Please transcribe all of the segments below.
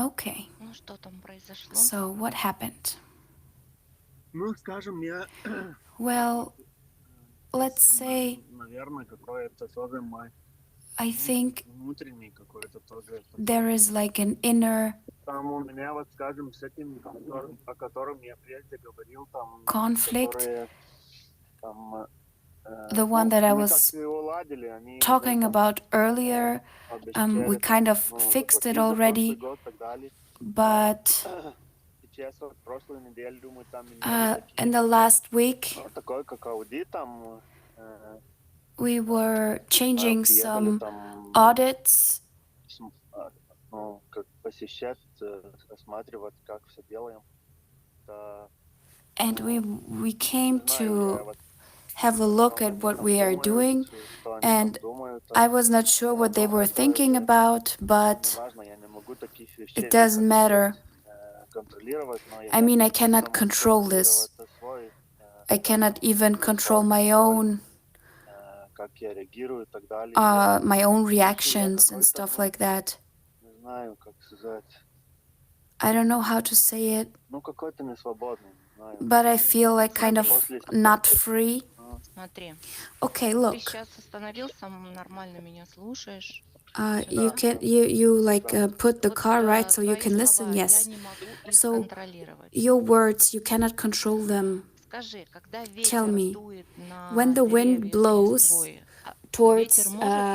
Okay. Ну, что там произошло? So what happened? Ну, скажем, я Well, let's есть, say наверное, какое-то тоже мой I think внутренний какой-то тоже такой. there is like an inner Там у меня, вот, скажем, с этим, о котором я прежде говорил, там, conflict, которые там, the one ну, that I мы was как-то его ладили, они уже talking там about earlier. We обещали kind там, of ну, fixed it заплатить за прошлый already, год и так далее. Но but сейчас вот прошлую неделю, думаю, там имели in такие, the last week ну, такой как аудит, там we were changing приехали some там, audits ну, как посещать, осматривать, как все делаем. Да, and ну, we came не знаю, я to вот have a о look чем at они what там we are думают, doing, что они там and думают. I was not sure what they Но were это thinking же about, but неважно, я не могу таких it вещей же, doesn't так сказать, matter. контролировать, но I я mean, I cannot могу control this. контролировать свой I cannot even control my свой, own как я реагирую и так далее. И это, my own если я reactions and какой-то, stuff ну, like that. не знаю, как сказать, I don't know how to say it, ну, какой-то несвободный, не знаю. but I feel like kind of После... not free. Смотри, Okay, ты look. сейчас остановился, нормально меня слушаешь. You Да, can да, you like да. put the Вот car right so you твои can listen. слова, я Yes. не могу их So контролировать. your words you cannot control them. Скажи, когда Tell ветер me, дует when на the wind деревья с blows листвой, ветер towards может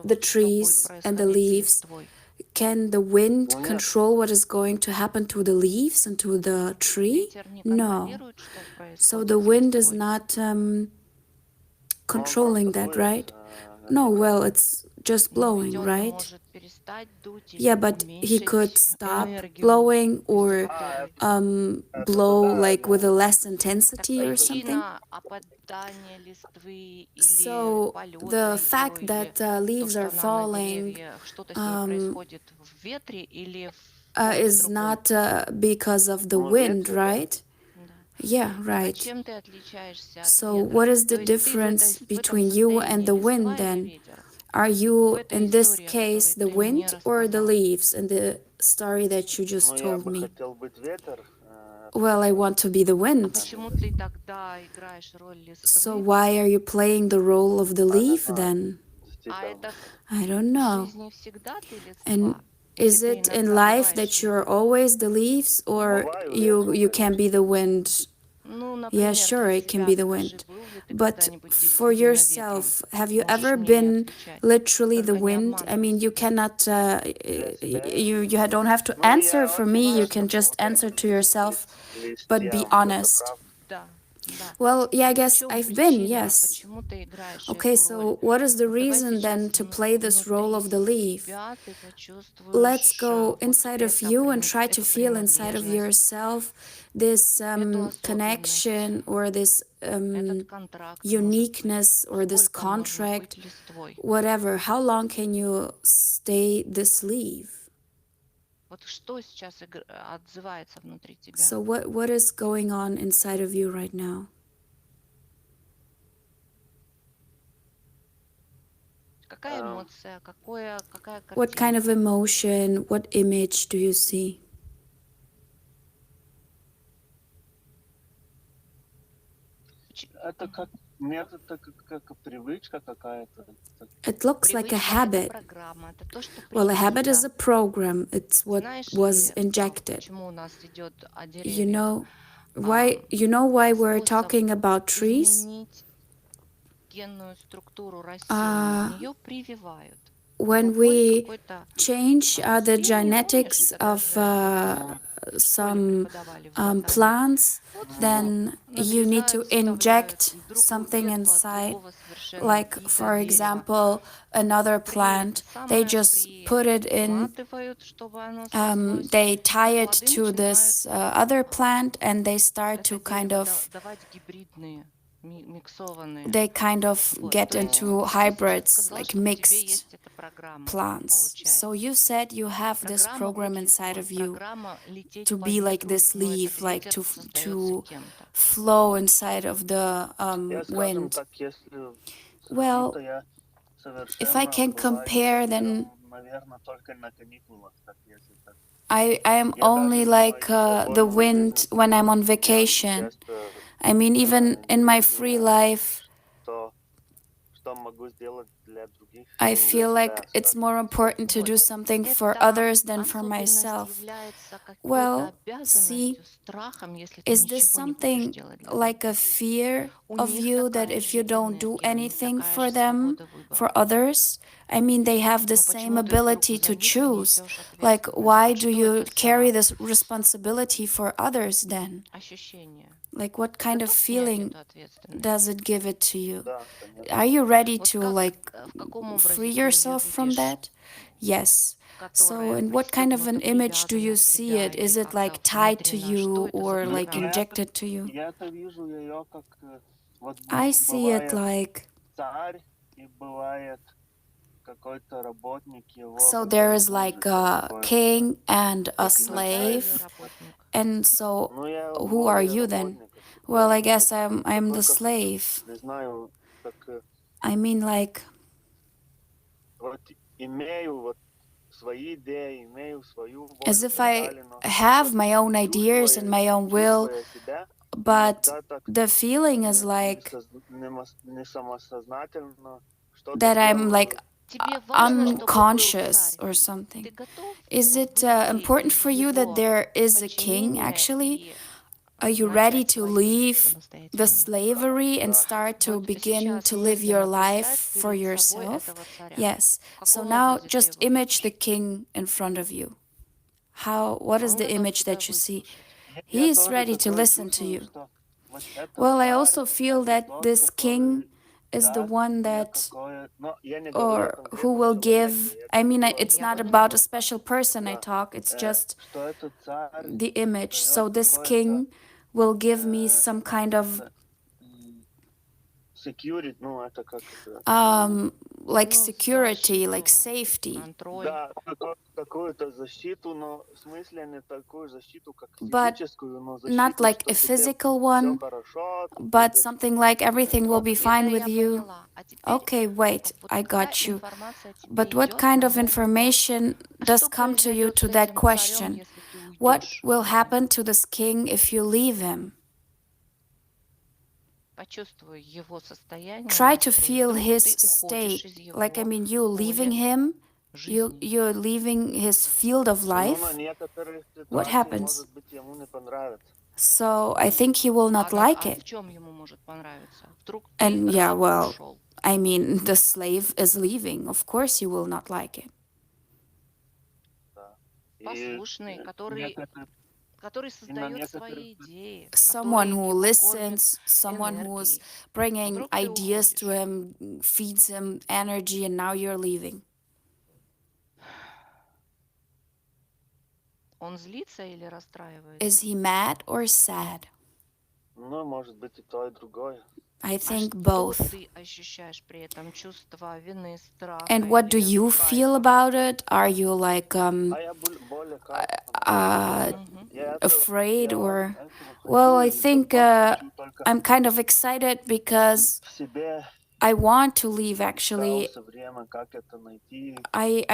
the контролировать, что будет trees and the происходить с leaves, листвой? can the wind Ну, нет, control what is going to happen to the leaves and to the tree? Ветер не No. контролирует, что So the происходит с wind is листвой. not но он просто controlling that, дует, right? No, наверняка. well, it's just Но ведь blowing, он right? может перестать дуть Yeah, или but he could уменьшить stop энергию, blowing из-за or которой Это-то blow да, like with a ну, less так intensity or это... something. причина опадания листвы или So полета the ее, fact или that то, leaves что are она на falling деревьях, что-то с ней um, происходит в ветре или в ком-то is другом. not because of the Ну, wind, ветер, да. right? Да. Yeah, А right. чем ты отличаешься от So ветра? what is То the есть ты difference в этом between you and состоянии the wind листва или then? ветер? Are В you, этой in this истории, о case, которой the ты мне wind or the рассказал. leaves in the story that you just Ну, я told бы me? хотел быть ветер, Well, I want to be the А wind. почему ты тогда играешь роль So листвы? why are you playing the role of the а не leaf знаю, then? А действительно. это I don't в know. жизни всегда ты And листва? Или is ты it in иногда life бываешь that you're ветром? always the leaves Ну, or бываю you ветром, you can be конечно. the wind? Ну, Yeah, например, sure, для it can себя be the скажи, wind. был ли ты But когда-нибудь for действительно ветром? yourself, have you Можешь ever мне не been отвечать. literally the Только не wind? I обманывай mean, you себя. cannot, Для себя. you don't have to Ну, answer я for очень me, you часто can just answer бываю to yourself, but be листьям, это honest. правда. Да, да. Well, yeah, I В guess чем I've been, причина? yes. Почему ты играешь Okay, эту роль? so what is the Вот давай reason сейчас then to play this role внутри of the leaf? себя ты Let's почувствуешь go вот inside of you and try to эту feel inside of принадлежность, yourself this эту особенность, connection or this этот контракт, может быть. uniqueness or this Сколько можно contract, быть листвой? whatever. How long can you stay this leaf? Вот что сейчас отзывается внутри тебя? So what is going on inside of you right now? Какая эмоция, какая What kind of картинка? emotion, what image do you see? Это как метод, как привычка какая-то. It looks like a Привычка — это habit. программа, это то, что Well, a habit is привито. a program. It's what Знаешь was ли, injected. почему у нас идет о You деревьях? know why we're Способ talking about trees? изменить генную структуру растения. В нее прививают. When Другой we какой-то change the семьи, помнишь, genetics это of же в школе some преподавали в ботанике. plants, Вот then you need to надрезают, вставляют inject другую something ветку от inside. другого совершенно Like, вида for дерева. example, another plant, they just put it in, Приматывают, чтобы оно срослось, they tie и it плоды to начинают this other plant and they start to это kind дерево of давать гибридные, миксованные they kind of вот. get То есть into ты сейчас hybrids, сказала, like что в тебе mixed есть эта программа, plants. So you получается. said you have this Программа program быть inside листвой, of you программа лететь to по be like ветру, this но этот leaf, like ветер создается to кем-то. flow inside of the Я, скажем wind. так, если Well, сравнить, то я if I совершенно can бываю compare, then ветером, наверное, только на каникулах, так если так. I am Я only даже знаю like из the спокойной жизни, wind when I'm on я очень vacation. часто I mean, even in my free видение, life, что, что могу сделать для других, I чем для feel like себя, it's скажем. more important to Вот. do something for Эта others than for особенность myself. является какой-то Well, see, обязанностью, страхом, если ты is this ничего не будешь something делать для like a других. fear У of них you that такая if you же don't do энергия, у них anything такая for же them, свобода выбора. for others? I mean, they have the Но same почему ты вдруг ability за to них choose. несешь Like, ответственность? why Вот do что you это carry за this responsibility for others then? ощущение? Like, what Ты kind of готов снять feeling эту does ответственность? it give it to you? Да, конечно. Are you ready Вот to как, like в каком free образе ты ее yourself from видишь, that? Yes. So, которая in what kind of an пристегнута, image do привязана you к see тебя it? Is или it как-то like tied to внедрена? Что you это за or Я, like я, программа? это, injected to you? я это вижу ее как вот I see it бывает like царь и бывает какой-то работник его, so there который is like служит. Вот a такое. king and a Ты царь или slave. работник? And so, Ну, я who are более you then? работник, если Well, I правильно guess быть. I'm the Такой, как, slave. не знаю, как I mean, like вот имею вот свои идеи, имею свою as волю и if так I далее, но have вот my own ideas and my own will, чувствуя себя, but иногда так the feeling is like не самосознательно что-то that I'm like делаю Тебе важно, для чтобы был unconscious царь? or something. Ты готов Is it выйти important из for you that его there is a king подчинения actually? и Are you ready начать to свою жизнь leave the самостоятельно? slavery and да. start to Вот begin сейчас to live your мысленно life представь for перед собой yourself? этого царя. Yes. В So каком now образе ты just его image the видишь? king in front of you. What is Он the готов image тебя that you see? выслушать. Я He is тоже ready to такое listen to чувствую, you. что вот этот Well, I царь, also feel это that тот, this king который is the даст one мне that какое... Но я не говорю о or who конкретном will человеке, give. я I mean, говорю it's Я not поняла. about a special person I да, talk, it's just что этот царь the image. дает So this какое-то king will give me э, some kind of м, security, ну это как это... like Ну, security, like защиту, safety. контроль. Да, какую-то защиту, но в смысле не такую защиту, как But физическую, но not защиту, like что a тебе physical все one, хорошо, ты but будешь something like everything will как be Это fine with я you. поняла. А теперь Okay, wait, вот I какая got you. информация тебе But what идет kind на of мозг глаз? information А does что come to you произойдет to с that этим царем, question? если ты What уйдешь will с ним? happen to this king if you leave him? Почувствуй его состояние, Try to что feel вдруг his ты уходишь state. из Like, I его mean, you leaving поля him, жизни. you're leaving his field of Ну, на life. некоторых What ситуациях, happens? может быть, ему не понравится. So I think he will not like А it. в чем ему может понравиться? Вдруг ты And yeah, раб well, ушел. I mean, the slave is leaving. Of course, you will not like it. Да. И, Послушный, который и на создает некоторых... свои идеи, Someone который who его кормит listens, someone who is энергией. bringing Вдруг ты ideas to уходишь. him, feeds him energy, and now you're leaving. Он злится или расстраивается? Is he mad or sad? Ну, может быть, и то, и другое. I А think что both. ты ощущаешь при этом? Чувство вины, страха And what do или you feel кайфа? about it? Are you like А я более кайфа, наверное. Мгм. afraid or этого well, хочу I и think хочу только I'm kind of excited because в себе I want to leave actually. искал все время, как это найти. I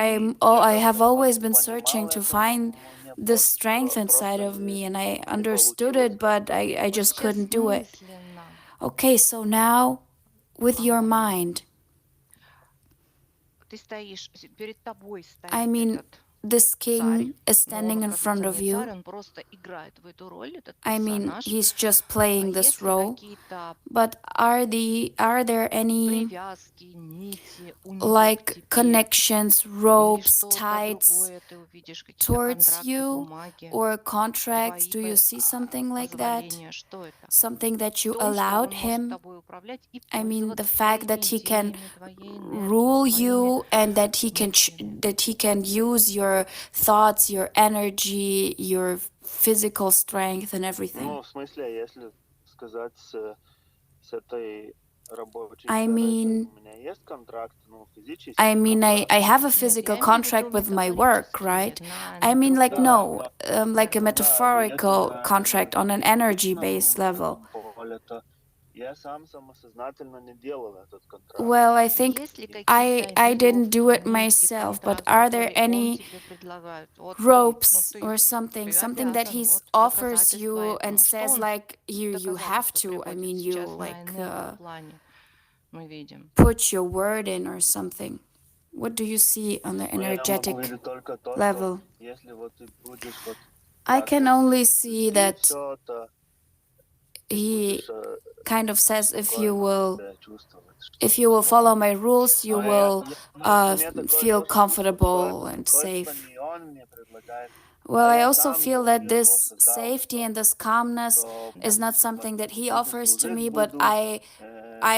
Я have как-то always been searching понимал to это, find но мне the strength inside просто of me and I не understood получилось it, but как-то. I Вот just сейчас couldn't do it. мысленно Okay, so now with your ам, mind, ты стоишь, перед тобой I стоит mean, этот this царь, king is но он, standing in front оказывается, of не царь, you. он просто играет в эту роль, этот I mean, персонаж. he's just А playing this есть ли role, какие-то but are there any привязки, нити у него к like тебе? connections, Или ropes, что-то ties другое, ты увидишь какие-то towards контракты, you бумаги, or contracts? твои Do you see something like that? позволения, что это? Something that В you том, что allowed он может him? тобой управлять и I mean, the пользоваться fact that твоими he can идеями, твоей энергией, rule твоими you and that he can мыслями. use your thoughts, your energy, your physical strength and everything. Ну, в смысле, если сказать с этой рабочей I сферой, то mean, у меня есть контракт, ну, физический I контракт. have a Нет, physical я имею в виду contract with my work, метафорический, right? на I mean, like, другом no, like a уровне. Да, но если metaphorical на contract on an energy-based энергетичном level. поле, то Я сам самосознательно не делал этот контракт. Well, I think Есть ли И какие-то I didn't do it веровки, myself, but контракт, are there который он any тебе предлагает? Вот он, ну ropes or ты something that обязан, he вот offers доказательства you and этому. Что says он like you have доказательства to, I приводит mean, you сейчас на like энергоплане? Мы видим. put your word in or something. What do you see on the Но я могу energetic видеть только то, что level? если вот ты будешь вот I так can вот only see вести that все, то ты he будешь kind of says спокойно себя чувствовать, что if you will follow он... my rules, you Но will у меня такое feel тоже чувство, что comfortable это and спокойствие safe. не он мне предлагает, Well, а I я also сам feel его, that я его this создал, safety and this calmness что is not вот something that he буду offers to служить, me, but буду I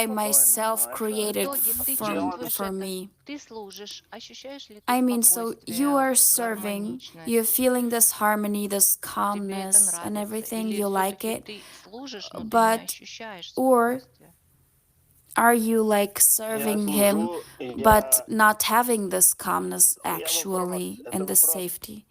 спокойным, myself но это... В created итоге ты Где он... чувствуешь for это, me. ты служишь, ощущаешь ли ты I mean, so you спокойствие, are serving, you're гармоничность? feeling this harmony, this Тебе это calmness and нравится? everything, Или you like все-таки it, ты служишь, но ты не but ощущаешь or спокойствия? are you like Я serving him служу, и but not having this calmness я вопрос, actually это and this вопрос. safety?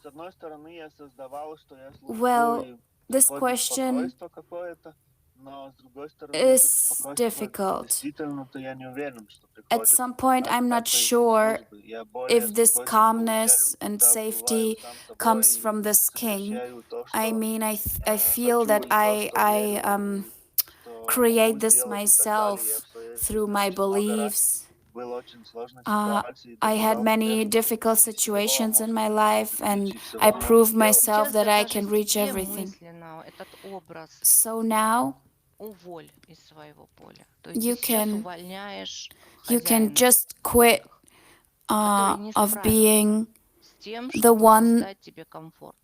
С одной стороны, я создавал, что я служу, Well, и this приходит question спокойствие какое-то, но с другой стороны, это is спокойствие difficult. действительно-то я не уверен, что At приходит some point, I'm not от этой sure службы. Я более if this спокойствие получаю, calmness and когда бываю safety сам собой comes и from this king. сокращаю то, I что mean, I feel хочу, that и то, что верю, и что могу create this сделать, и так далее. Я myself в своей through жизни my очень много раз beliefs. был в очень сложной Uh, ситуации и I had доказал себе, many что difficult ты всего situations in my можешь life, and достичь, I всего можешь proved сделать. myself Сейчас that I даже can reach себе everything. мысленно этот образ So now уволь из своего поля. То есть ты you сейчас can увольняешь you can хозяина just quit всех, который не of справился being с тем, the чтобы one создать тебе комфорт.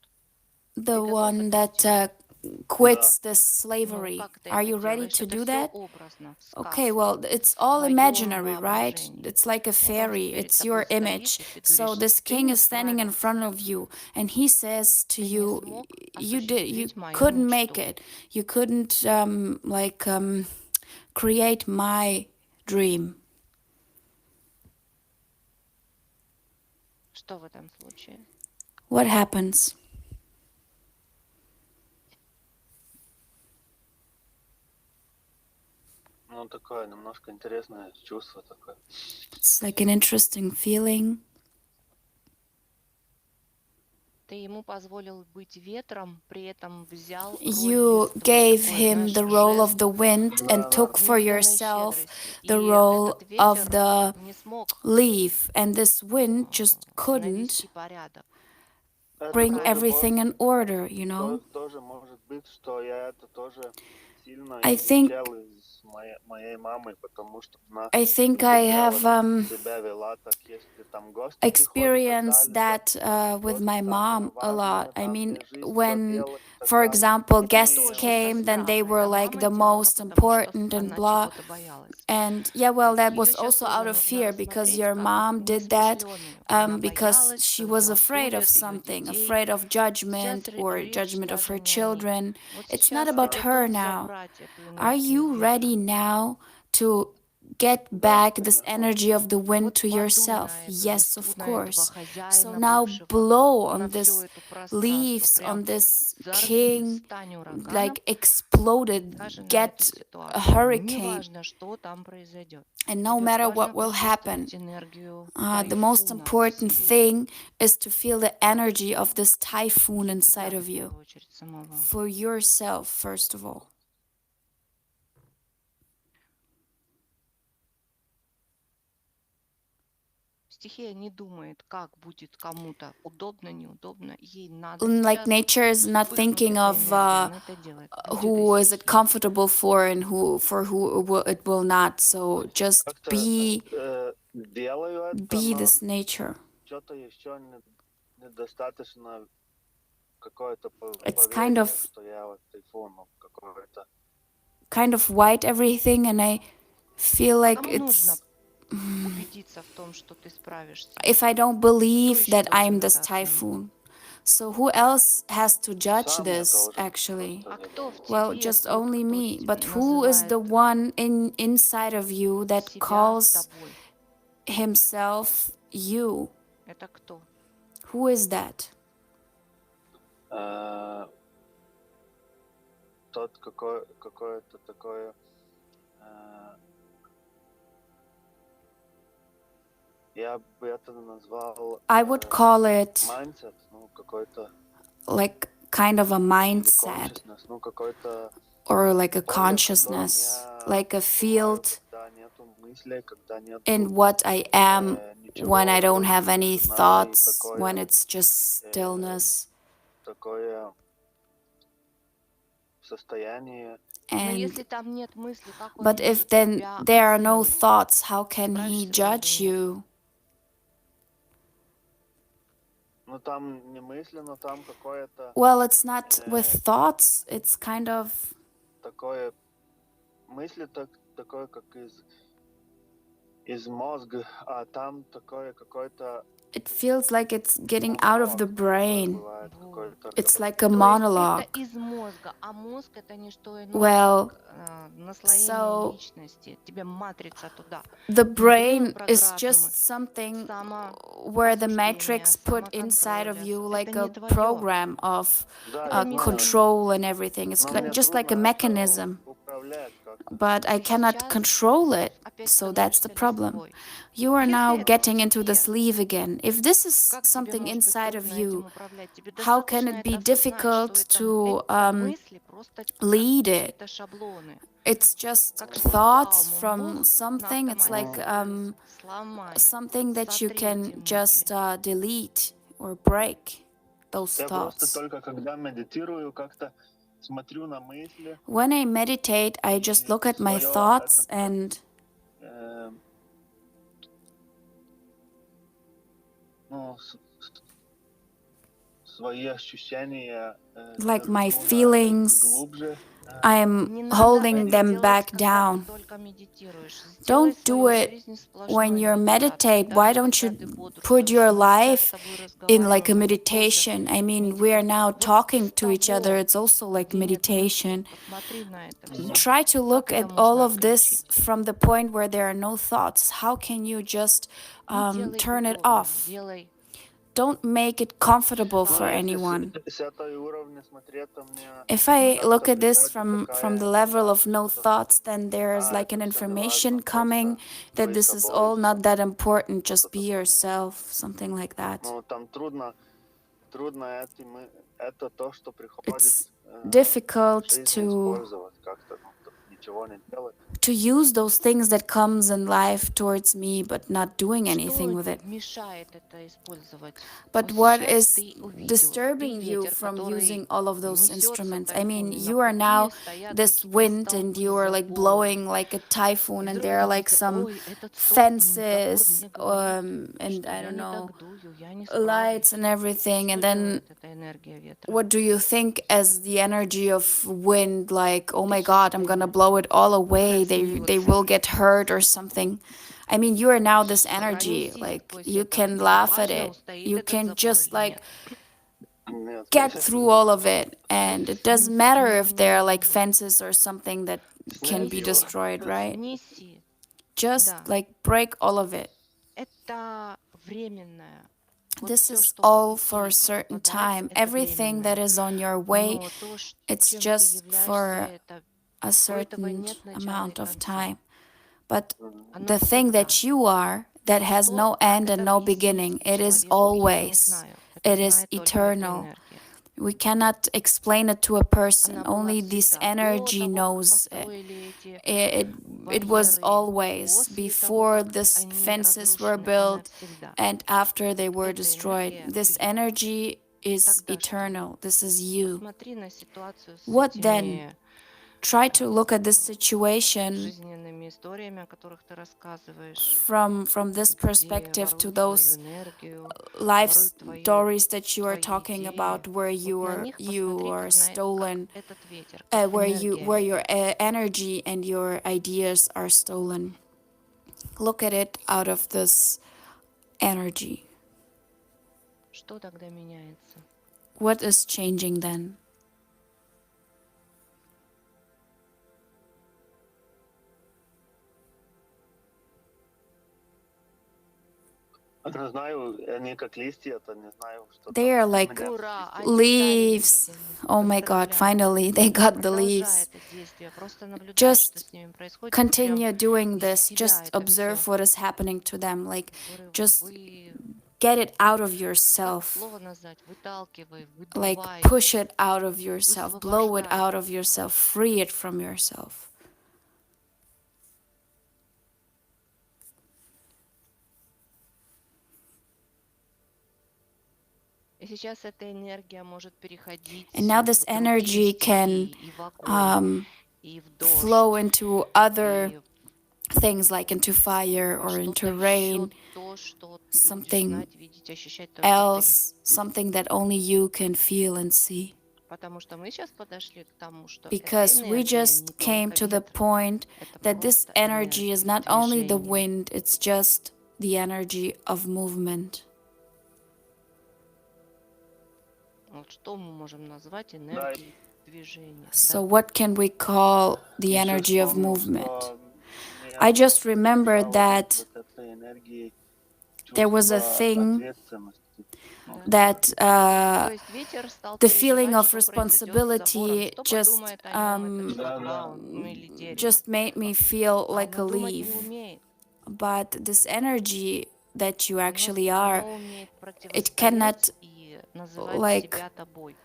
the Ты готов one это that сделать? Да. quits this Ну, slavery. как ты Are это you ready делаешь? to Это do все that? образно, в Okay, сказке, well, it's в all твоем imaginary, right? воображении. It's like a Вот он fairy. перед It's your тобой стоит, image. и ты So говоришь, this ты king не is standing in front справился, of you, and he says to ты не you, смог you осуществить мою couldn't make мечту. it. You couldn't create my dream." Что в этом случае? What happens? Ну, такое немножко интересное чувство такое. It's like an interesting feeling. Ты ему позволил быть ветром, при этом взял роль You листвы. gave Такой, him знаешь, the role of жест the wind and Да-да. took for неизменной yourself щедрости. the И role этот of ветер the не смог leaf, and this wind just навести couldn't порядок, Это bring тоже, поправить. everything in order, you know? тоже может быть, что я это тоже сильно I think изучал из моей мамы, потому что она I think I всегда have вот себя вела так, если там гости приходят и так experienced далее, то that with гости my самое mом a lot. важное, I там mean, для жизни, все when, делают и так for далее. example, Это Ну guests и тоже со came, then they страха. were Это like мама the делала, most потому что important and она blah. чего-то боялась. And yeah, well, that Ее was сейчас also out тоже of нужно fear because рассмотреть your как mom did that несмышленную. Она because боялась, she что was ее afraid of осудят, ее something, детей. afraid of Сейчас judgment or речь judgment of даже her не о ней. children. Вот It's not сейчас ты about her готов now. забрать эту Are энергию you ветра. ready now to get да, back this конечно. energy of the wind Вот to подуй yourself? на эту Yes, листву, of на этого course. So хозяина now бывшего, blow на on все this это пространство. leaves, Прям on this взорви, king, стань ураганом, like exploded, даже на эту get a ситуацию. hurricane. Неважно, что там произойдет. And no Тебе matter важно what will happen, почувствовать энергию the most тайфуна в important себе. thing is to feel the energy of this typhoon Себя inside в of you. первую очередь самого. For yourself, first of all. Стихия не думает, как будет кому-то удобно, неудобно. Ей надо Like сейчас nature is not вспыхнуть thinking эта of энергия. Она это делает. Будь этой who is it стихией. comfortable for and who it will not. So just Как-то делаю это, be но this nature. что-то еще недостаточно какое-то It's kind поверье, of что я вот тайфун какой-то. white everything, and I feel like Кому нужно it's убедиться в том, что ты справишься? if I don't Кто believe еще that I'm должен this это оценить? typhoon. So who else has to judge Сам я this должен actually? просто, А я кто в думаю. Well, тебе just тот, only кто me. But who is называет the one inside of you that себя calls тобой? himself you? Это кто? Who is that? тот какое-то такое, я бы это назвал I would call it mindset, ну, какой-то, like kind of a или mindset consciousness, ну, какой-то or like a поле, в котором consciousness, я like a бываю, field когда нету мыслей, когда in нету what I am when I ничего, don't только have any тишина и thoughts, when такое, it's just stillness. такое состояние. Но And если там нет мысли, как он but if может then тебя there are no оценивать? thoughts, how can he Справишься вы или judge нет? you? Ну, там не мысли, но там какое-то Well, it's not with э, thoughts, it's kind of, такое, мысли такое, как из мозга, а там такое какое-то it feels like it's getting out of the монолог такой brain. бывает, Вот. какой-то It's like a То есть это monologue. из мозга, а мозг это не что иное, Well, как наслоение so личности. Тебе матрица туда. the Внутренние brain is программы, just something where the самоосуждения, matrix put inside of самоконтроля. you Это like не a твое. program of Да, Это я знаю, control and everything. It's но like, мне вот. just like a трудно это mechanism, управлять как-то. but I Ты cannot сейчас control it. опять So that's the становишься problem. листвой. You are now Если это в getting into the тебе, sleeve again. If this is как тебе something может быть inside of трудно этим you, управлять? Тебе how can достаточно it be это осознать, что difficult это, to это мысли просто как lead it? чьи-то шаблоны. It's just Как thoughts шлагбаум, from мух на something. It's like автомате. Сломай, something that you сотри эти can just мысли. delete or break those Я просто thoughts. только когда медитирую, как-то смотрю на мысли When I meditate, I just и look at my свое thoughts это, and э, ну, свои ощущения like my веду на feelings, глубже. I'm Не надо holding это them делать, back когда ты down. только медитируешь. Сделай Don't do свою it жизнь when сплошной you медитацией, meditate. Why даже don't когда you ты put your бодрствуешь. Мы сейчас с life тобой in like a разговариваем, это тоже meditation? I mean, we are медитация. now Вот talking с to each other. того, It's also like где нет мыслей, meditation. посмотри на это все. Try to Как look это at all можно of this отключить? from the point where there are no thoughts. How can you just Не делай turn it удобно, off? делай Don't make it comfortable Ну, for шаг. если anyone. с этой уровня смотреть, то мне If I как-то look at this приходит from the такая level of no информация, thoughts, then there's like это an все не information важно, coming просто that быть this is собой и all все. not that important, just Что-то be такое. yourself, something like that. Ну, там трудно это то, что приходит It's в difficult жизни использовать как-то, ну, ничего не делать. to use those things that comes in life towards me but not doing anything Что with it. мешает это использовать? But Вот what сейчас is ты увидел, ты disturbing you ветер, from который using all of those несется instruments? I mean, тайфуны. На you are пути now стоят this какие-то wind and столбы, you are like заборы. blowing like a И typhoon, and вдруг there are вы like видите, some ой, этот столб, забор fences мне говорит, and что I я don't не know, так дую, я не lights справлюсь. and everything. Что And then делает эта энергия ветра? what do you think as the energy of wind? Like, oh my God, I'm gonna Отчуждение, blow it all away. They рассеиваться, will get hurt or something. I mean, you are now this energy. пронесись Like, сквозь you это. can laugh at Важно, it. устоит You этот can забор just или like нет. Нет, get конечно, through нет. all of it, and it doesn't matter if there are like fences or something that can be Снеси его. destroyed, right? Снеси, Just да. like break all of it. Это временное. Вот This все, is что по all for a пути certain попадается, time. это Everything that временное. is on your way, Но то, it's чем ты just являешься, for это a у этого certain нет начала и amount of конца. time. But Оно the thing всегда. that you are, that has Что, no как end and это no объяснить beginning, it is человеку, я не always, знаю. Это it is знает только эта eternal. энергия. We cannot explain it to a person. Она была Only this всегда. До energy того, как knows it. построили эти It was барьеры, always после того, before как these они fences were разрушены, она built всегда. and after they were Эта destroyed. энергия This ты. energy is Тогда что? eternal. This is you. Посмотри на ситуацию с What then? этими Try to look at this situation жизненными историями, о которых ты рассказываешь, from this где perspective to воруют твою those энергию, life воруют stories that you are твои talking идеи. about where Вот на них посмотри, you are как stolen, этот ветер, как энергия where your ветра. energy and your ideas are stolen. Look at it out of this energy. Что тогда меняется? What is changing then? Не знаю, они как листья-то, не знаю, что They там are у like меня с Ура, листьями. они стали leaves. листьями. Oh my God, Поздравляю. finally they got the Продолжай leaves. это действие. Просто наблюдай, что Just с ними происходит. И прям continue doing из this. себя Just это observe все what is happening to them. Like, just get it out of как yourself. слово назвать? Выталкивай, Like, выдувай, push it out of yourself. Blow it высвобождай. out of yourself. Free it from yourself. И сейчас эта энергия может And переходить now в this другие energy can стихии, и в огонь, и в flow дождь, into other и things, like into fire во or into что-то еще, rain, то, что ты будешь something знать, видеть, ощущать только ты. else, something that only you can feel and see. Потому что мы сейчас подошли к тому, что эта Because we энергия не just came только to the ветра, point это that this просто energy is энергия not only the движения. wind, it's just the energy of movement. Вот что мы можем назвать Да, энергией движения? So, Да. what can we call the еще energy of вспомнил, movement? что I мне just remembered стало that вот этой энергией there was a чувство thing ответственности. Ну, Да. that То есть ветер стал the feeling переживать, of что произойдет за гором, responsibility что just подумает о нем этот шлагбаум или дерево. just made me feel А like оно a думать не leaf. умеет. But this energy that you Оно, actually are, оно умеет it cannot противостоять и называть like себя тобой.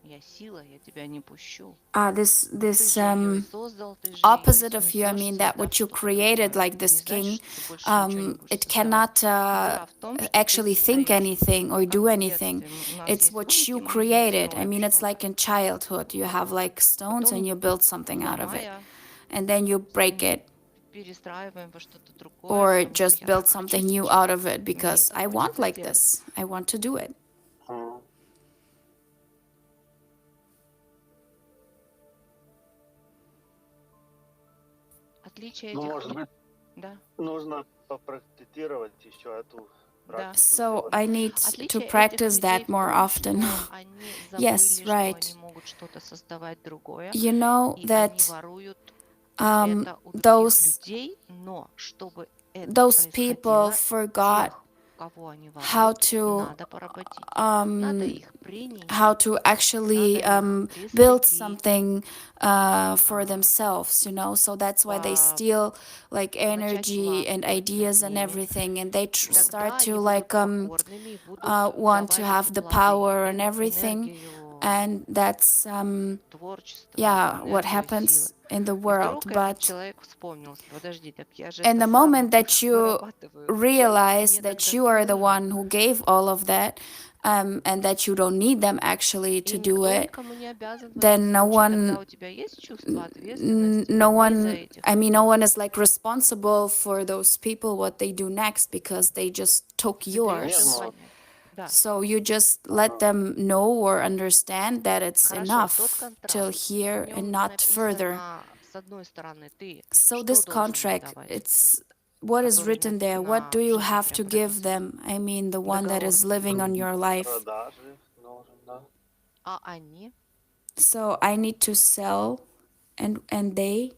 Я сила, я тебя не пущу. this Ты же ее и создал, ты же ее и opposite of you. I снесешь, mean that создав what you что-то created, другое. like Это не this значит, king, что ты больше ничего не будешь it создавать. cannot Игра в том, что ты actually think создаешь, anything or как do в anything. детстве. У нас It's есть what you кубики, мы из них created. I строим mean, it's что-то. like in childhood, you have like stones and Потом, you build something out of it, ломая, and then you break мы it перестраиваем во что-то другое, or потому что just я build так хочу something new out сейчас. of it Мне because так I want хочется like сделать. this. I want to do it. м, Отличие ну, этих... может быть, Да, нужно попрактикировать еще эту да. практику So сделать. I need to Отличие этих practice людей that в more том, often. что они Yes, забыли, что они right. могут что-то создавать другое, You know и они that воруют это у других those людей, но чтобы это those people происходило, forgot тех, кого они how воруют, to надо поработить. Надо um, их how принизить, to actually надо их build пристыдить, something for themselves, you know. So that's why they steal like начать energy and властвовать над ideas and ними. everything, and they И start тогда to они будут like покорными и будут want to давать эту have the плоды, power and everything, энергию and that's творчества, yeah, what энергию силы. happens in the И world. вдруг этот But человек вспомнил, подожди, так я же in это the сам moment that you вырабатываю, realize мне that тогда you are the служит. one who gave all of that, and that you don't need them actually to И do никто it, никому не обязан в этом then no случае. Тогда one у тебя есть чувство ответственности no не за one этих I mean no людей. one is like responsible for those people what they do next because they just took Ты даешь Нет, им yours. ну, понять. Да, So you just let ага. them know or understand that it's хорошо, тот enough till контракт, в here and нем not further. написано, с одной стороны, ты So что this должен им contract, давать, it's what is который written there. What на do you жизнь have to прям give прописан. them? I mean, the one that Договор. is living on your life. Продажи должен, да. А они, So I need to sell, and they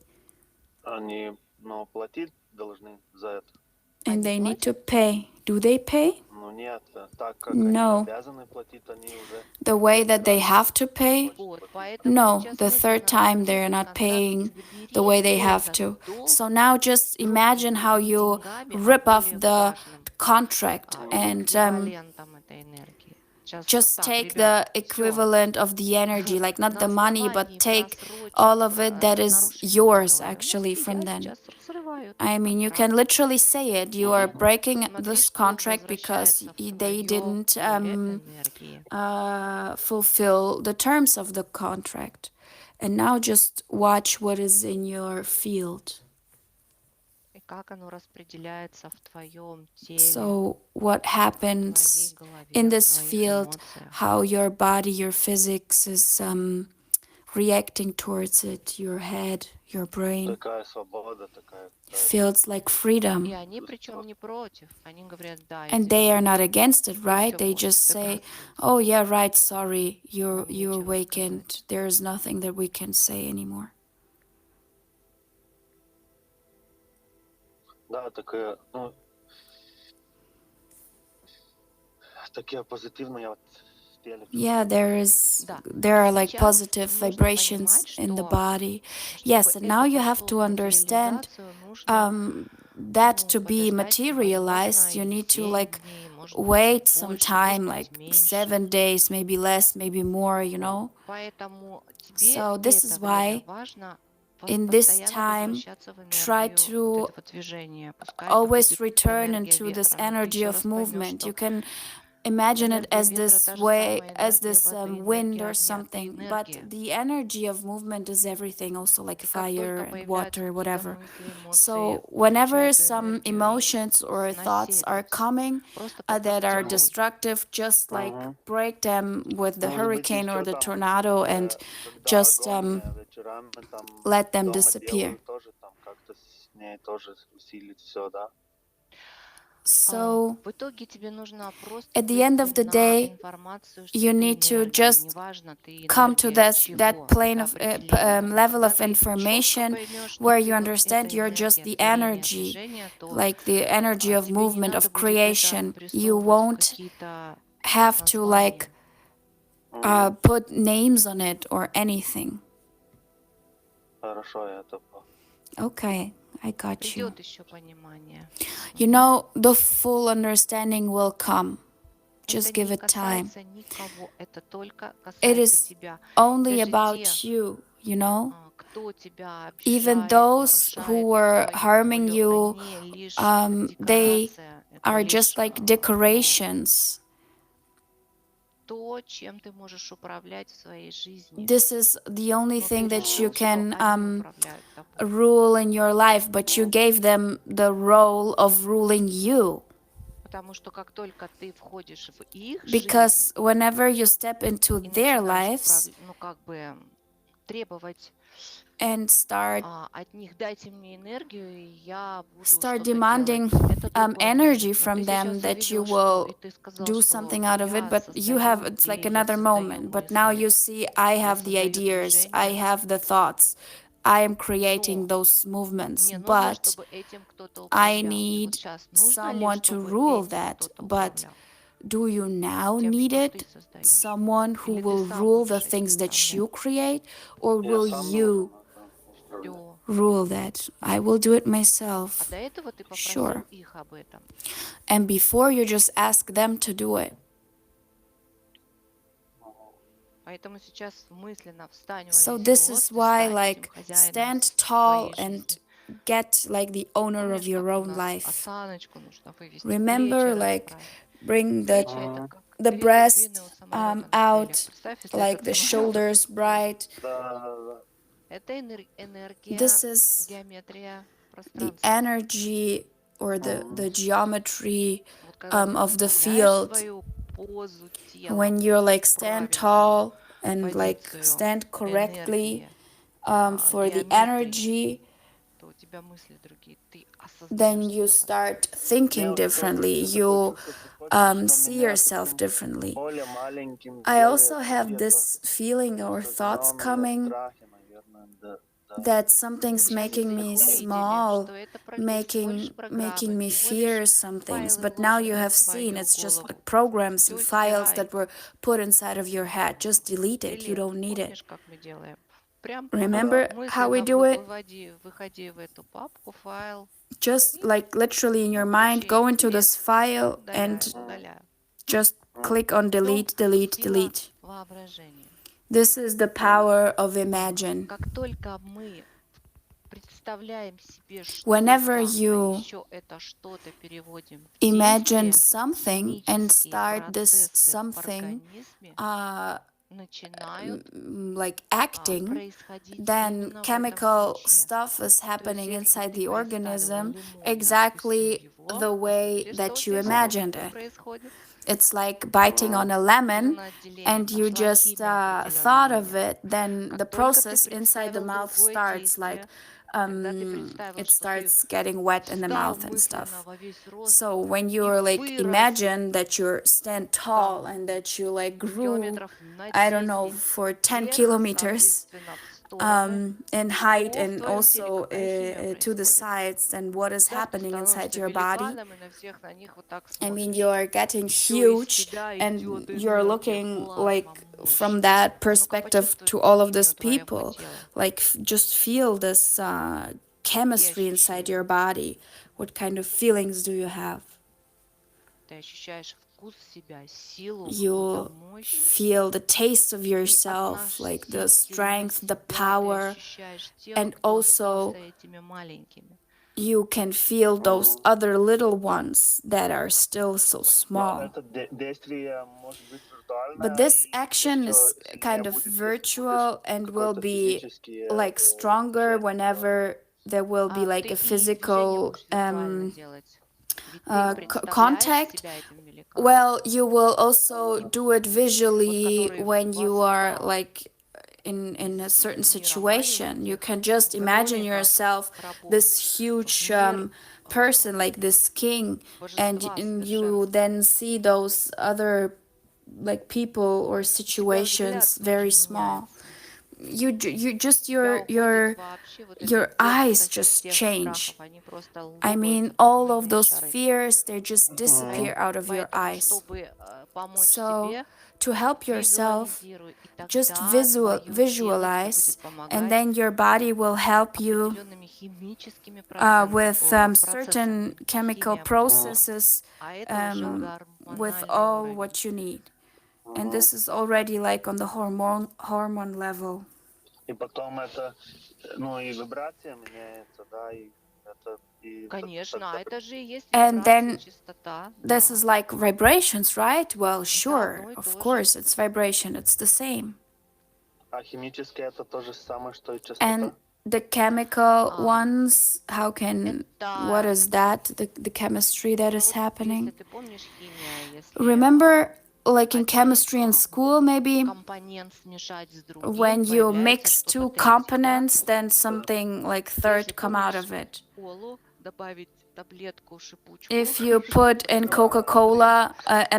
Они, ну, платить должны за это. and они they need to платят? pay. Do they pay? Ну, нет, так как они No. обязаны платить, они уже The way that they третий раз have to не pay? хочет Вот, платить. поэтому No, сейчас the мысленно third time обрати they're этот not контракт и paying the забери way they have этот to. долг So now just imagine другим, how не you деньгами, а rip off более the важным, contract and эквивалентом этой энергии. Сейчас just так, take ребят, the все, equivalent of the energy, like not на the money, but основании take просрочек, all of it that is нарушений yours договора actually from сидят them. сейчас, разрывают I mean, you can контракт. literally say it. You are breaking Смотри, this что contract because возвращается в they твое didn't поле энергии. fulfill the terms of the contract. And now just watch what is in your field. И как оно распределяется в твоем теле, So, what в твоей happens голове, in в this твоих field, эмоциях. how your body, your physics is reacting towards it, your head, your brain. Такая свобода, такая It какая-то. feels like И freedom. они причем не против. Они говорят, да, And they are извини. not against it, Им right? все They пофиг, just ты say, проснулся. oh, yeah, right, sorry, you're Нам нечего сказать. awakened. There is nothing that we can say anymore. Да, такая, ну, такие позитивные вот теле Yeah, чувствую. Да. there И are like сейчас positive нужно vibrations понимать, in the что body. чтобы Yes, and now это you have пошло to в understand материализацию, нужно, that ну, to be подождать, возможно, materialized, you и need to 7 like дней, может быть, чуть wait some больше, может time, быть, like меньше. 7 days, maybe less, maybe more, you know. Поэтому тебе So в this это is время why важно in this постоянно time возвращаться в try энергию вот to этого движения. Пускай это always будет return энергия into this ветра, но ты energy еще of раз поймешь, movement. You что can imagine it энергия as ветра this та же way, самая as энергия this воды, wind энергия or огня. Ты something, but энергия. the energy of movement is everything, also like И как только fire and появляются water, какие-то whatever. мысли, эмоции, So включай whenever эту some энергию и emotions or thoughts сноси are это все. coming Просто that are попрактикуй. destructive, just like break them with the Может быть, hurricane or еще the там, tornado and когда just огонь вечерами там let them дома disappear. делаю, тоже там как-то с ней тоже усилить все, да? So В итоге тебе нужно просто at the end выйти of the на day, информацию, что you ты need to энергия. just Неважно, ты come to энергия that чего. plane Это of определение. Вот level когда of ты четко information поймешь, что where ты you вот understand эта you're just энергия the творения, energy, движения, то like the energy of тебе не movement надо of будет это creation. You прессовывать в won't какие-то have to like названия. put names on it or anything. Хорошо, я это Okay, I got you. Придет еще понимание. You know, the full understanding will come. Это Just give не it time. касается никого, это только It касается is тебя. only Даже те, about you, you know? кто тебя Even обижает, those who нарушает were твою harming волю, you, они лишь they декорация, это are just лишь like ну, decorations. то, чем ты можешь управлять в своей жизни. This is the only Но ты thing that you решил, что can они управляют тобой. rule in your life, but you gave them the role of ruling you. Потому что как только ты входишь в их жизнь Because whenever you step into и their начинаешь lives ну как бы требовать and от них дайте мне энергию, и я буду start что-то demanding делать. Это другой energy момент. Но ты from сейчас them that you увидел, что и will ты сказал, do что something out of it, я but you have, создаю it's like идеи, я another создаю moment. But now мысли, you see, I я have the создаю ideas, I движения. have the thoughts, I am creating Но those movements, мне нужно, but чтобы этим кто-то I управлял. И вот need сейчас нужно ли, someone to чтобы rule этим that. кто-то But управлял? do you now Тем, need что ты it? создаешь? Someone who Или ты will сам rule the будешь этим things that управлять? you create, or Я will сам должен you это исправлять. Все. rule that? I will do it А myself. до этого ты попросил Sure. их об этом. And before you just ask them to do it. Поэтому сейчас мысленно встань во So весь this is рост и why, стань этим like, хозяином stand tall своей and жизни. get like the owner of Помнишь, your как у own нас life. осаночку нужно вывести, плечи Remember, like, расправить. bring Плечи это как the две турбины у breast самолета на крыльях. out, Представь, если like этот the самолет shoulders bright. Да. это энергия, This is геометрия the пространства. energy or the geometry Вот когда ты of the направляешь field свою позу тела when you're like в stand правильную tall and like позицию stand correctly энергии, for the геометрии, energy, то у тебя мысли другие, ты then осознаешь you свое start пространство. Мне thinking вот тоже differently. еще такое You чувство приходит, что see меня yourself таким differently. более маленьким I also делает have какие-то this feeling or thoughts осознанные coming страхи, наверное, да, да, that Мы something's сейчас making все me увидели, small, что это всего лишь making программы, me всего лишь fear some things. файлы, But now you вложенные have в seen твою it's just голову. like programs and Все files стирай, that were put inside of your head. Just delete it. You делет. don't need it. Помнишь, как мы делаем? Прям да. Remember how we мысленно do it? выходи в эту папку, файл Just и like literally in your mind, включи go into свет, this file удаляю, and удаляю. just click on В том delete, delete, сила delete. воображения. This is the power of imagine. Как только мы представляем себе Whenever что-то, а you еще это что-то переводим в imagine действие, something and химические start this процессы в something организме uh, начинают like acting, происходить then именно в этом chemical ключе. stuff is То есть, happening если inside ты the представила organism лимон и откусил exactly его, the way посмотри, что у that you тебя imagined сейчас it. происходит. It's like biting on a lemon Слюноотделение, and you пошла just химия thought of определенная. it, then Как the только ты process inside the представил mouth другое starts like действие, когда ты представил, it что ты starts getting wet in the встал mouth and мысленно stuff. во весь рост So when и you're like вырос imagine that you're stand tall там and that you like grew, километров на I don't know, 10 for 10 вверх, kilometers, соответственно, в стороны, in height о, в and твоем теле also какая химия to the происходит. sides and what is Да, что happening inside становишься your body. великаном и на всех на них вот так I mean, смотришь. you're getting Все из huge тебя and идет you're энергия, looking плазма, like мощь. from that А ну-ка perspective почувствуй to all of these химию твоего people. тела. Like, just feel this Какие chemistry inside ощущения? your body. What kind of feelings do you have? Ты ощущаешь вкус себя, силу, какую-то You мощь. feel the taste of И yourself, like the относительно strength, the себя ты power, ощущаешь тех, and кто остался also этими маленькими. you can feel those other little ones that are still so Но small. это действие может быть But виртуальное this и action еще is сильнее kind of будет, если будешь virtual and will какое-то be физические like stronger движения делать. whenever there will be А like ты a и движение physical можешь виртуально делать. Ведь ты представляешь contact. себя этим великаном. Well, you will also do it Вот visually который when you are восстал like in a из certain мира situation. You маленьких can just imagine громиков, yourself рабов, this в huge мир person, like this king, божества, and you совершенства. then see those other like people or У тебя взгляд situations very тоже small. меняется. You just У тебя your уходит your вообще вот эта your eyes детскость just всех страхов. change. Они просто I лопаются, mean, как all of мыльные those шары. fears, they just Мгм. disappear out of your Поэтому, eyes. чтобы помочь So, себе, to help yourself, визуализируй, и just тогда твое тело тебе visualize, будет and помогать then your body will help you определенными химическими with certain процессами. chemical Химия будет. processes, А это уже with гормональный all уровень. what you need. And Мгм. this is already like on the hormone level. И потом это, ну, и вибрация меняется, да, и это, и Конечно, тогда а это же и есть And вибрация, then частота, this да. is like vibrations, right? Well, Это sure, одно и of то же. course, it's vibration, it's the same. а химически это то же самое, что и And частота. the chemical А, ones, what Это, is that? The chemistry that ну is вот если happening? ты помнишь химия, если Remember, like in один chemistry in school, maybe компонент смешать с другим, when you появляется mix что-то two третье, да? components, then something like Ты если third come out помнишь of it. колу, добавить таблетку, шипучку, If you put что-то in другое будет. Coca-Cola a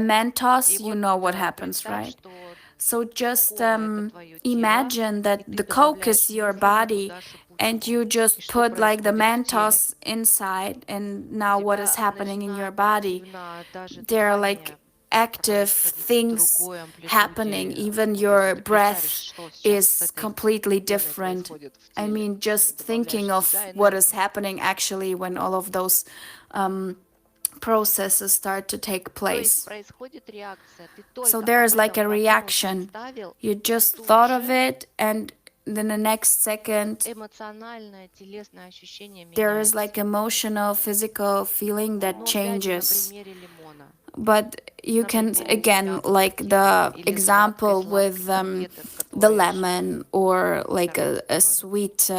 И Mentos, you вот know what happens, представь, right? что So just кола это твое тело, imagine that и ты the Coke добавляешь is your мысленно body туда and шипучку. you И just что put like the происходит в теле? Mentos inside, and У now what is тебя happening in your начинает body? активно даже There are like дыхание active происходить в things другой happening. амплитуде. Even Вот если your ты представишь, breath что сейчас с is этой completely веной different. происходит в I теле. mean, Ты just добавляешь thinking of сюда what is энергию. happening actually when all of those processes start to take То есть place. происходит реакция. Ты So только there об is like этом a подумал, reaction. представил, You и just тут thought of же it, and then the next second, эмоциональное, телесное ощущение there is меняется. like emotional, physical feeling that Ну, опять же, на changes. примере лимона, But you на can, примере again, яблока like тех, the или example сладкой-сладкой with конфеты, в the которой lemon, or like a шоколадка. sweet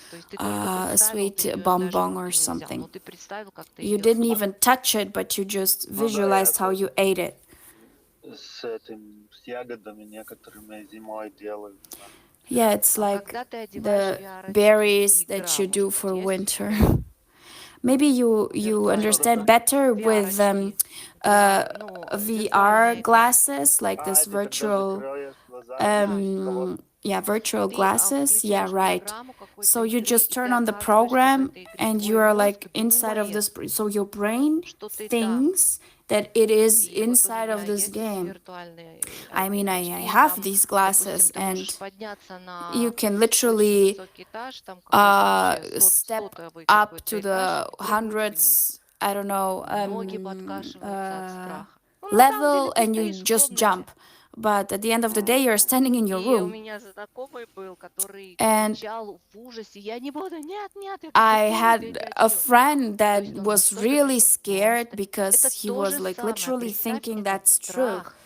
То есть ты только a представил, ты sweet ее даже в bonbon or руки не взял, something. но ты представил, как ты You ее didn't съел. even touch it, but you just Ну да, я visualized how тоже you ate it. с этим, с ягодами некоторыми зимой делаю. Да. Yeah, it's А like когда ты одеваешь the VR-очки, berries that игра, you do может быть, for есть у winter. тебя Maybe you understand виртуальные Что-то. better with VR-очки для, ну, VR виртуальная игра? glasses, like this И тогда virtual, закроешь глаза и Да, видишь кого-то. yeah, virtual ты glasses. Yeah, включаешь right. программу So какой-то you игры, just и ты turn on the оказываешься в program, этой игре. and you Твой are мозг like inside of думает, this. So your brain что ты там. thinks that it is И вот у inside меня of this есть эти game. виртуальные I mean, I очки, и have там, these допустим, glasses, ты можешь and подняться you на can очень literally высокий этаж, там какой-то вообще step сотовый up какой-то to этаж, the и прыгнуть вниз. hundreds, I don't know, Ноги подкашиваются от страха. Ну, на самом деле level, ты and you стоишь в just комнате. jump. But at the end of the day, you're standing in your И у room. меня знакомый был, который And кричал в ужасе: я не буду, нет, нет, я I какую комнату had a идиотию. friend То that есть он was настолько really переживал. scared Это because he то was же like самое. literally Представь thinking этот that's true. страх,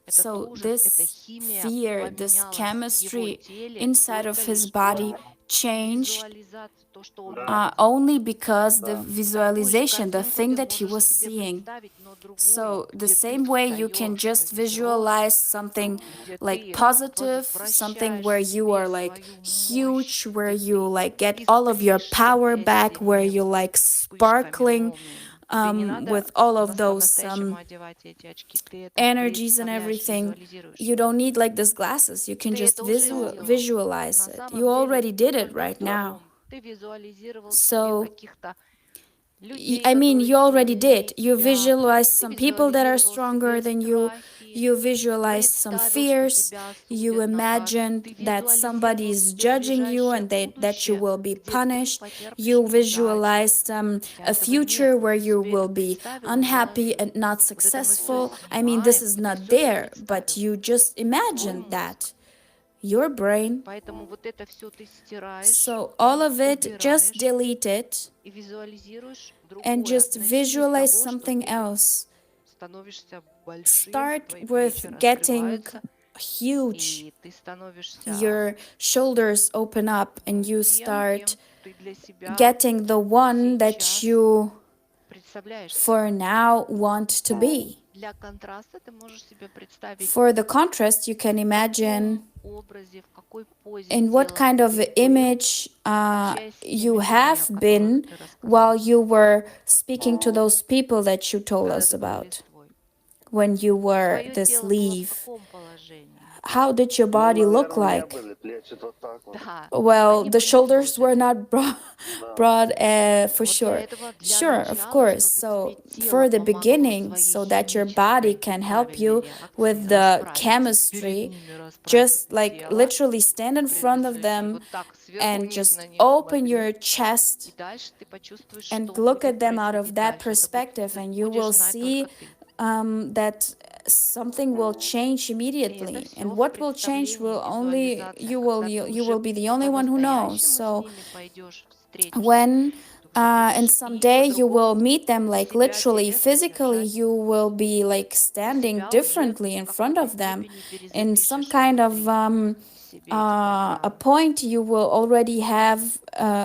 этот So ужас, эта this химия fear, this поменялась в его chemistry теле inside of только his лишь по body changed визуализации, то, что он Да, видит. only because the да. Такую же visualization, the картинку thing ты that he можешь was себе seeing. представить, но другую, So the где ты same way you can встаешь во just ведро, visualize something где like ты positive, something возвращаешь where you себе are like свою мощь, huge, where где you ты like get all of your искришься power back, where этими you like вспышками, sparkling, молниями. Тебе не надо with all of those по-настоящему одевать эти очки. Ты это energies and представляешь, everything. визуализируешь. You don't need like these glasses. You can Ты just это уже сделал. visualize На it. самом You деле already did было it это right now. умом. Ты визуализировал себе So, каких-то людей, I mean, которые you already did. сильнее You тебя. visualized Ты some people that are визуализировал себе stronger than you. страхи, You visualized some представил, что fears. тебя You осудят, накажут. Ты imagined that somebody визуализировал is себе judging you ближайшее and that you будущее, will be где ты punished. потерпишь You неудачу. visualized У тебя a этого нет. future where Ты you себе это will be представил и unhappy заложил. and not Вот это мы все successful. I mean, this снимаем. is Ты not все это there, but представил. you just Твой imagined that. мозг. Your brain. Поэтому вот это все ты стираешь So, all и of it, just убираешь delete it и визуализируешь and другое. just Начни с visualize того, что something ты else. становишься большим, Start твои плечи with getting раскрываются, huge. и ты становишься Your shoulders open up and you тем, start кем ты для себя getting the one that сейчас you представляешь for себя. now want to be. Для контраста ты можешь себе представить, For the contrast, you can в imagine каком образе, в какой позе in what тела kind of ты был, image общаясь с you теми людьми, о have которых been ты while рассказал, you were speaking to those people that you told когда us ты был about листвой. when you were Твое this тело было в leaf. каком положении? How did your Ну, body look наверное, не like? были плечи вот так вот. Да, Well, они the были shoulders were сложными. not Да. broad for Вот для sure. этого, для Sure, of начала, course. чтобы тебе So, тело for the помогло beginning, своей so that your body химической can help правильной you реакцией with the расправиться, перед chemistry, ними расправь just это like тело, literally stand in front of приблизительно, и them вот так сверху and вниз just на них open смотри. your И chest дальше ты почувствуешь, and что look at будет them out of происходить that дальше. Это perspective, and you будешь will знать только see ты. that something will change И это immediately, все and в what will change представлении, will в only визуализациях. you will be the only one who knows. По-настоящему с So ними пойдешь, встретишься, when ты уже and будешь и someday you will по-другому meet them, like себя, literally телесно physically держать. you will be like Ты standing себя уже differently в in front какой-то of them степени in some перезапишешь kind of внутри себе эти a программы. point you will already have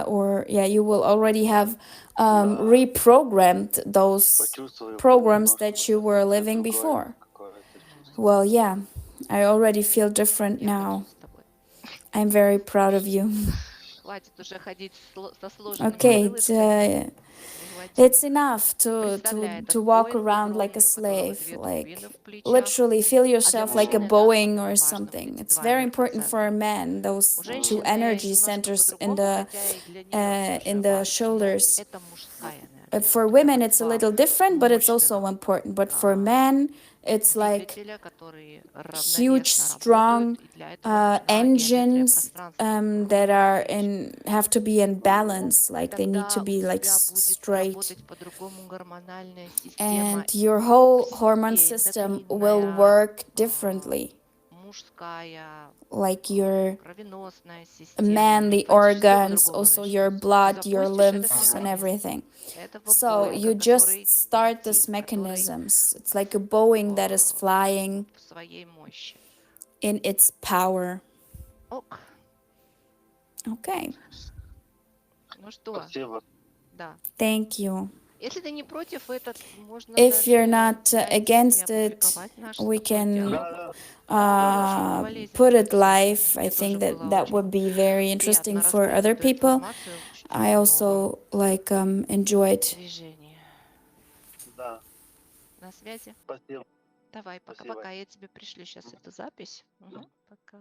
or yeah you will already have Да. reprogrammed those Почувствую programs полностью that you were какое-то living другое before. какое-то Ну, чувство. Well, yeah, I already feel different я now. горжусь тобой. I'm very proud of you. Хватит уже ходить со сложенными Okay, крылышками. Хватит. it's enough Представляй, это to walk Боинг around like a огромный, у которого slave, две like турбины в плечах. literally feel А для yourself like a мужчины это Boeing or особенно важно, вот something. эти It's два very important for a энергоцентра. man, У those two женщины energy немножко centers по-другому, хотя и для нее in тоже the важно, но shoulders. это мужская энергия. For Вот это women, вот it's a два little different, but it's also мощных important. But for men, it's like двигателя, которые huge, равновесно работают, strong и для этого нужна геометрия engines пространства. that are Видишь? have to be in balance. Like they need to Тогда у be like тебя будет straight, работать по-другому гормональная система, and your whole hormone все system will эндокринная, work differently. мужская, Like your кровеносная система, manly лимфа, все organs, по-другому also your начнется. Ты blood, your запустишь этот lymphs, and механизм, everything. этого So Боинга, you just который start летит, these который mechanisms. It's like a Boeing that is flying в своей мощи. in its power. Ок, Okay. ну что, Спасибо. да. Thank you. Если ты не против, это можно If you're даже not взять и against it, опубликовать наш с we тобой can диалог. Да, Очень полезен put для it всех, live. наверное. I Мне тоже think that было that would очень be very interesting приятно for раскрыть other эту people. информацию, что I много also like enjoyed. движения. да. На связи. Спасибо. Давай, Спасибо. пока-пока. Я тебе пришлю сейчас эту запись. Мгм. Пока.